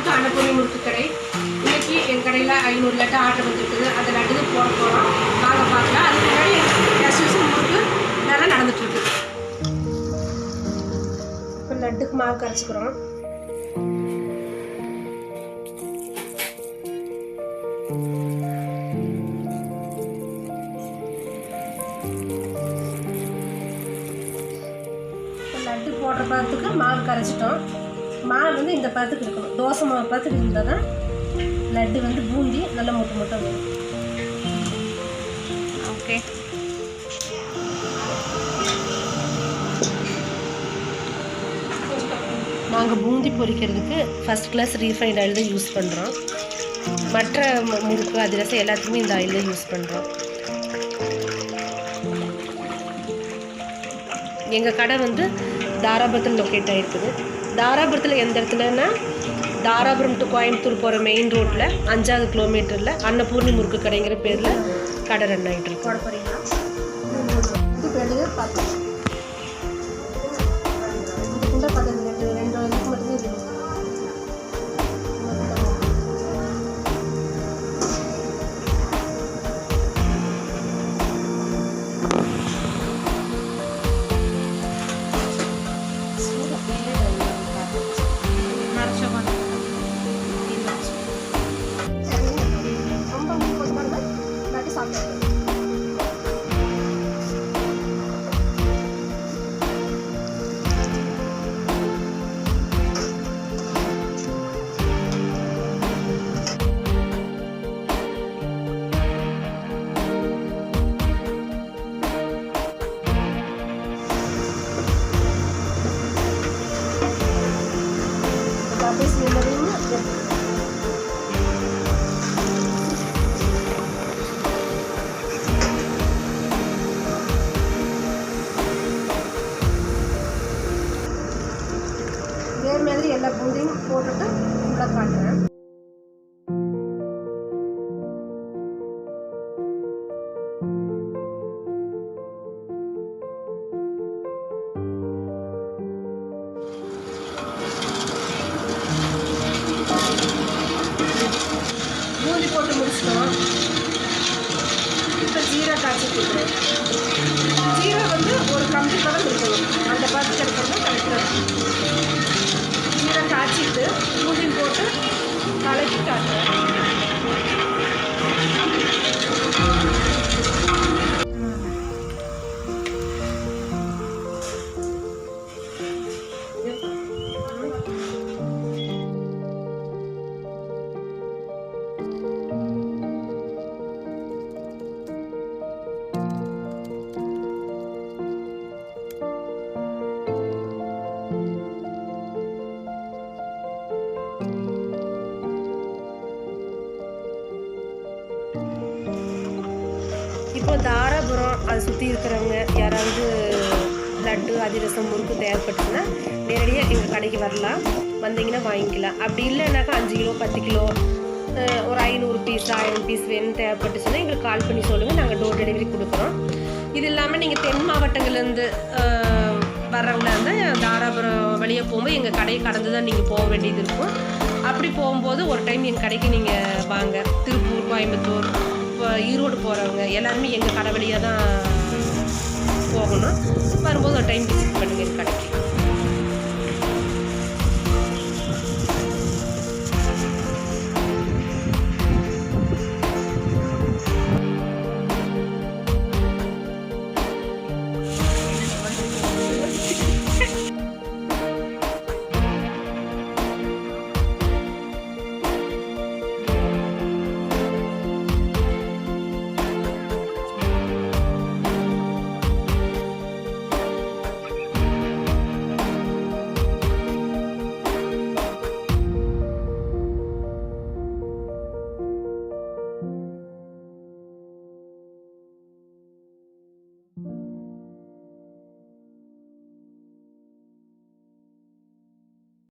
Welcome to Annapoorani முறுக்கு கடை. இன்னைக்கு என் கடையில் 500 லட்டு ஆர்டர் வந்துருக்குது. அந்த லட்டுக்கு போட போகிறோம். வாங்க பார்க்கலாம். அதுக்கு முன்னாடி கேஷ்யூஸும் முறுக்கு வேலை நடந்துட்டுருக்கு. இப்போ லட்டுக்கு மாவு கரைச்சிக்கிறோம். லட்டு போடுற பதத்துக்கு மாவு கரைச்சிட்டோம். மாவு வந்து இந்த பதத்துக்கு இருக்கணும். தோசை மாவு பதத்துக்கு இருந்தால் தான் லட்டு வந்து பூந்தி நல்லா மொட்டை மொட்டை வரும். ஓகே, நாங்கள் பூந்தி பொரிக்கிறதுக்கு ஃபஸ்ட் கிளாஸ் ரீஃபைண்ட் ஆயில் தான் யூஸ் பண்ணுறோம். மற்ற முறுக்கு அதிரசம் எல்லாத்துக்குமே இந்த ஆயில் தான் யூஸ் பண்ணுறோம். எங்கள் கடை வந்து தாராபுரத்தில் லொக்கேட் ஆகிருக்குது. தாராபுரத்தில் எந்த இடத்துலன்னா, தாராபுரம் டு கோயம்புத்தூர் போகிற மெயின் ரோட்டில் 5வது கிலோமீட்டரில் அன்னபூர்ணி முறுக்கு கடைங்கிற பேரில் கடை ரன் ஆகிட்டு இருக்கு. போட போகிறீங்களா? இது பார்த்தோம். இதுக்குள்ள 2 இதுக்கு மட்டும் இது. இதே மாதிரி எல்லா பூந்தையும் போட்டுட்டு உள்ள காட்டுறேன். பூந்தி போட்டு முடிச்சிட்டோம். இப்போ ஜீரா காய்ச்சி கொடுக்குறேன். ஜீரா வந்து ஒரு கம்பி பதம் இருக்கணும். அந்த பதத்துக்கு எடுக்கணும் கரெக்டாக. ஜீரா காய்ச்சிட்டு பூந்தி போட்டு கலக்கி காட்டுறேன். இப்போ தாராபுரம் அதை சுற்றி இருக்கிறவங்க யாராவது லட்டு அதிரசம் முறுக்கு தேவைப்பட்டுச்சுன்னா நேரடியாக எங்கள் கடைக்கு வரலாம். வந்தீங்கன்னா வாங்கிக்கலாம். அப்படி இல்லைனாக்கா 5 கிலோ 10 கிலோ ஒரு 500 பீஸ் 1000 பீஸ் வேணும் தேவைப்பட்டுச்சுன்னா எங்களுக்கு கால் பண்ணி சொல்லுங்கள். நாங்கள் டோர் டெலிவரி கொடுக்குறோம். இது இல்லாமல் நீங்கள் தென் மாவட்டங்கள்லேருந்து வர்றவங்களா இருந்தால் தாராபுரம் வழியாக போகும்போது எங்கள் கடையை கடந்து தான் நீங்கள் போக வேண்டியது இருக்கும். அப்படி போகும்போது ஒரு டைம் எங்கள் கடைக்கு நீங்கள் வாங்க. திருப்பூர், கோயம்புத்தூர், ஈரோடு போகிறவங்க எல்லாருமே எங்கள் கடை வழியாக தான் போகணும். வரும்போது ஒரு டைம் விசிட் பண்ணுங்கள் எங்கள் கடைக்கு.